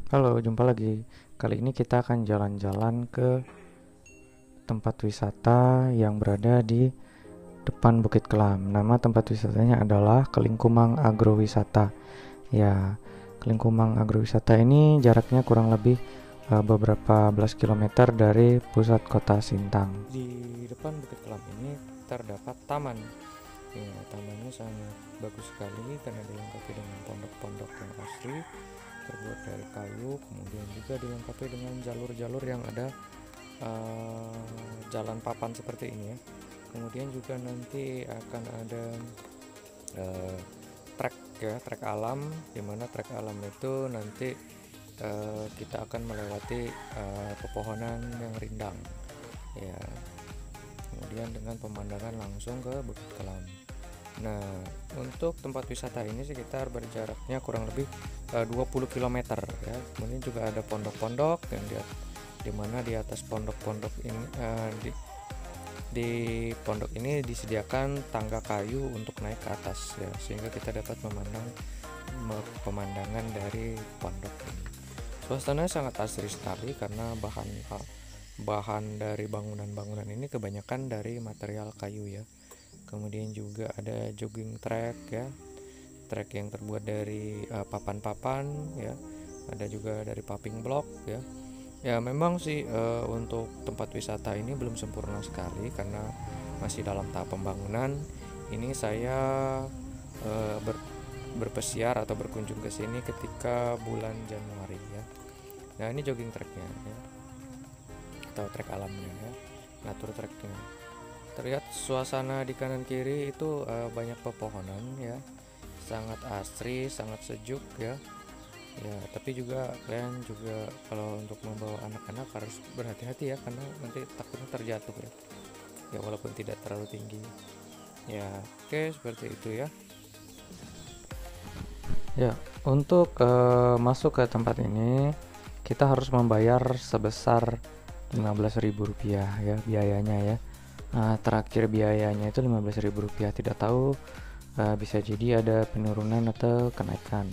Halo, jumpa lagi. Kali ini kita akan jalan-jalan ke tempat wisata yang berada di depan Bukit Kelam. Nama tempat wisatanya adalah Kelingkumang Agrowisata. Ya, Kelingkumang Agrowisata ini jaraknya kurang lebih beberapa belas kilometer dari pusat kota Sintang. Di depan Bukit Kelam ini terdapat taman. Ya, tamannya sangat bagus sekali karena dilengkapi dengan pondok-pondok yang asri terbuat dari kayu, kemudian juga dilengkapi dengan jalur-jalur yang ada jalan papan seperti ini ya. Kemudian juga nanti akan ada uh, trek ya, trek alam, dimana trek alam itu nanti kita akan melewati pepohonan yang rindang ya, kemudian dengan pemandangan langsung ke Bukit Kelam. Nah, untuk tempat wisata ini sekitar berjaraknya kurang lebih 20 km ya. Kemudian juga ada pondok-pondok yang di mana di atas pondok-pondok ini di pondok ini disediakan tangga kayu untuk naik ke atas ya, sehingga kita dapat memandang pemandangan dari pondok ini. Suasananya sangat asri sekali karena bahan dari bangunan-bangunan ini kebanyakan dari material kayu ya. Kemudian juga ada jogging track ya, track yang terbuat dari papan-papan ya, ada juga dari paving block ya. Ya memang sih untuk tempat wisata ini belum sempurna sekali karena masih dalam tahap pembangunan. Ini saya berpesiar atau berkunjung ke sini ketika bulan Januari ya. Nah ini jogging tracknya ya, atau trek alamnya ya, natur tracknya. Terlihat suasana di kanan kiri itu banyak pepohonan ya, sangat asri, sangat sejuk ya. Ya, tapi juga kalian juga kalau untuk membawa anak-anak harus berhati-hati ya, karena nanti takutnya terjatuh ya. Ya walaupun tidak terlalu tinggi. Ya, oke seperti itu ya. Ya, untuk masuk ke tempat ini kita harus membayar sebesar Rp15.000 ya biayanya ya. Terakhir biayanya itu Rp15.000. Tidak tahu bisa jadi ada penurunan atau kenaikan.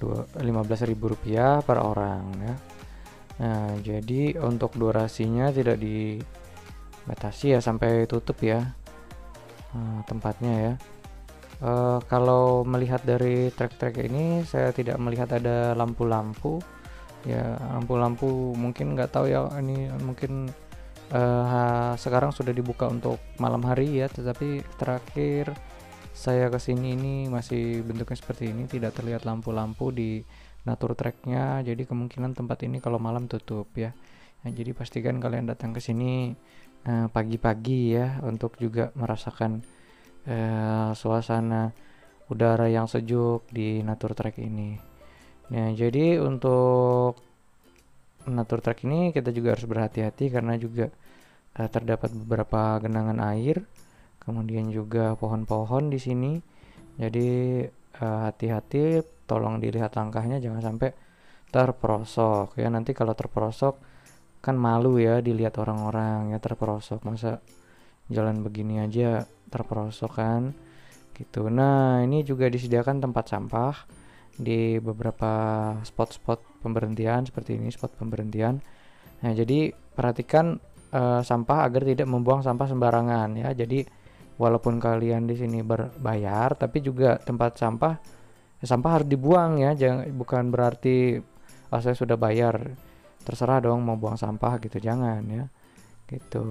Rp15.000 per orang ya. Nah, jadi untuk durasinya tidak dibatasi ya sampai tutup ya tempatnya ya. Kalau melihat dari trek-trek ini saya tidak melihat ada lampu-lampu ya, lampu-lampu mungkin nggak tahu ya, ini mungkin sekarang sudah dibuka untuk malam hari ya, tetapi terakhir saya kesini ini masih bentuknya seperti ini, tidak terlihat lampu-lampu di natur tracknya, jadi kemungkinan tempat ini kalau malam tutup ya. Nah, jadi pastikan kalian datang ke sini pagi-pagi ya, untuk juga merasakan suasana udara yang sejuk di natur track ini. Nah, jadi untuk natur track ini kita juga harus berhati-hati karena juga terdapat beberapa genangan air, kemudian juga pohon-pohon di sini. Jadi hati-hati, tolong dilihat langkahnya jangan sampai terperosok ya. Nanti kalau terperosok kan malu ya dilihat orang-orang ya, terperosok, masa jalan begini aja terperosok kan gitu. Nah ini juga disediakan tempat sampah di beberapa spot-spot pemberhentian seperti ini, spot pemberhentian. Nah jadi perhatikan sampah agar tidak membuang sampah sembarangan ya. Jadi walaupun kalian di sini berbayar, tapi juga tempat sampah sampah harus dibuang ya. Jangan, bukan berarti saya sudah bayar terserah dong mau buang sampah gitu, jangan ya. Gitu.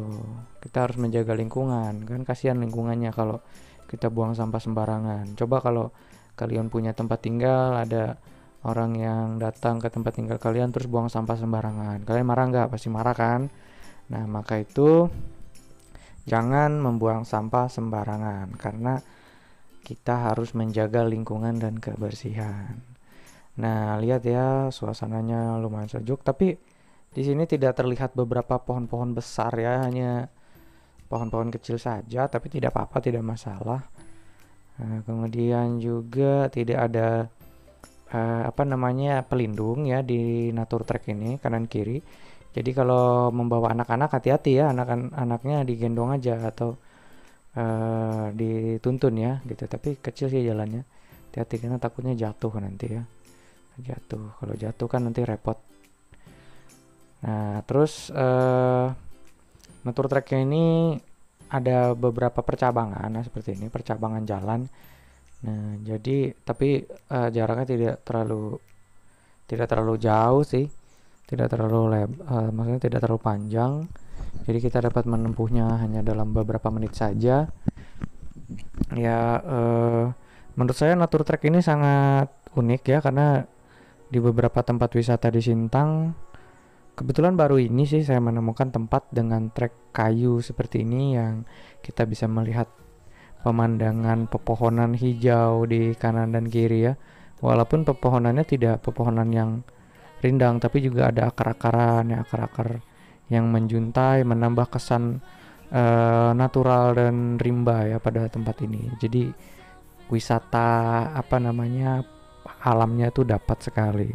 Kita harus menjaga lingkungan, kan kasihan lingkungannya kalau kita buang sampah sembarangan. Coba kalau kalian punya tempat tinggal, ada orang yang datang ke tempat tinggal kalian terus buang sampah sembarangan, kalian marah nggak? Pasti marah kan. Nah maka itu jangan membuang sampah sembarangan karena kita harus menjaga lingkungan dan kebersihan. Nah lihat ya, suasananya lumayan sejuk, tapi di sini tidak terlihat beberapa pohon-pohon besar ya, hanya pohon-pohon kecil saja, tapi tidak apa-apa, tidak masalah. Nah, kemudian juga tidak ada apa namanya pelindung ya di natur trek ini kanan kiri. Jadi kalau membawa anak-anak hati-hati ya, anak-anaknya digendong aja atau dituntun ya gitu. Tapi kecil sih jalannya, hati-hati karena takutnya jatuh nanti ya. jatuh. Kalau jatuh kan nanti repot. Nah, terus natur treknya ini ada beberapa percabangan, nah seperti ini, percabangan jalan. Nah, jadi tapi jaraknya tidak terlalu jauh sih, tidak terlalu maksudnya tidak terlalu panjang. Jadi kita dapat menempuhnya hanya dalam beberapa menit saja. Ya, menurut saya natur trek ini sangat unik ya, karena di beberapa tempat wisata di Sintang, kebetulan baru ini sih saya menemukan tempat dengan trek kayu seperti ini yang kita bisa melihat pemandangan pepohonan hijau di kanan dan kiri ya. Walaupun pepohonannya tidak pepohonan yang rindang, tapi juga ada akar-akaran ya, akar-akar yang menjuntai, menambah kesan natural dan rimba ya pada tempat ini. Jadi wisata alamnya itu dapat sekali.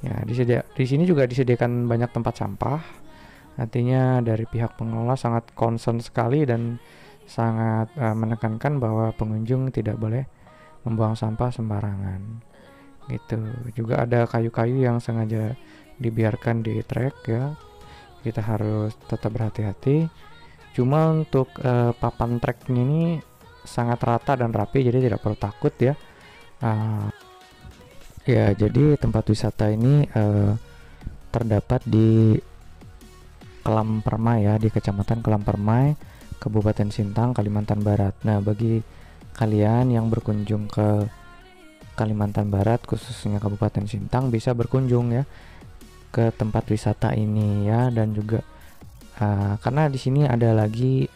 Ya, di sini juga disediakan banyak tempat sampah. Artinya dari pihak pengelola sangat concern sekali dan sangat menekankan bahwa pengunjung tidak boleh membuang sampah sembarangan. Gitu. Juga ada kayu-kayu yang sengaja dibiarkan di trek ya. Kita harus tetap berhati-hati. Cuma untuk papan treknya ini sangat rata dan rapi, jadi tidak perlu takut ya. Ya, jadi tempat wisata ini terdapat di Kelam Permai ya, di Kecamatan Kelam Permai, Kabupaten Sintang, Kalimantan Barat. Nah, bagi kalian yang berkunjung ke Kalimantan Barat, khususnya Kabupaten Sintang, bisa berkunjung ya ke tempat wisata ini ya, dan juga karena di sini ada lagi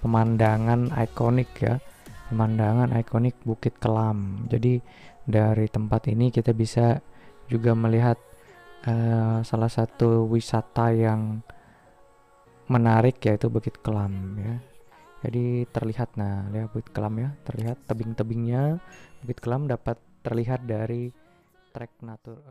pemandangan ikonik ya, pemandangan ikonik Bukit Kelam. Jadi dari tempat ini kita bisa juga melihat salah satu wisata yang menarik, yaitu Bukit Kelam ya. Jadi terlihat, nah lihat Bukit Kelam ya, terlihat tebing-tebingnya Bukit Kelam dapat terlihat dari trek natur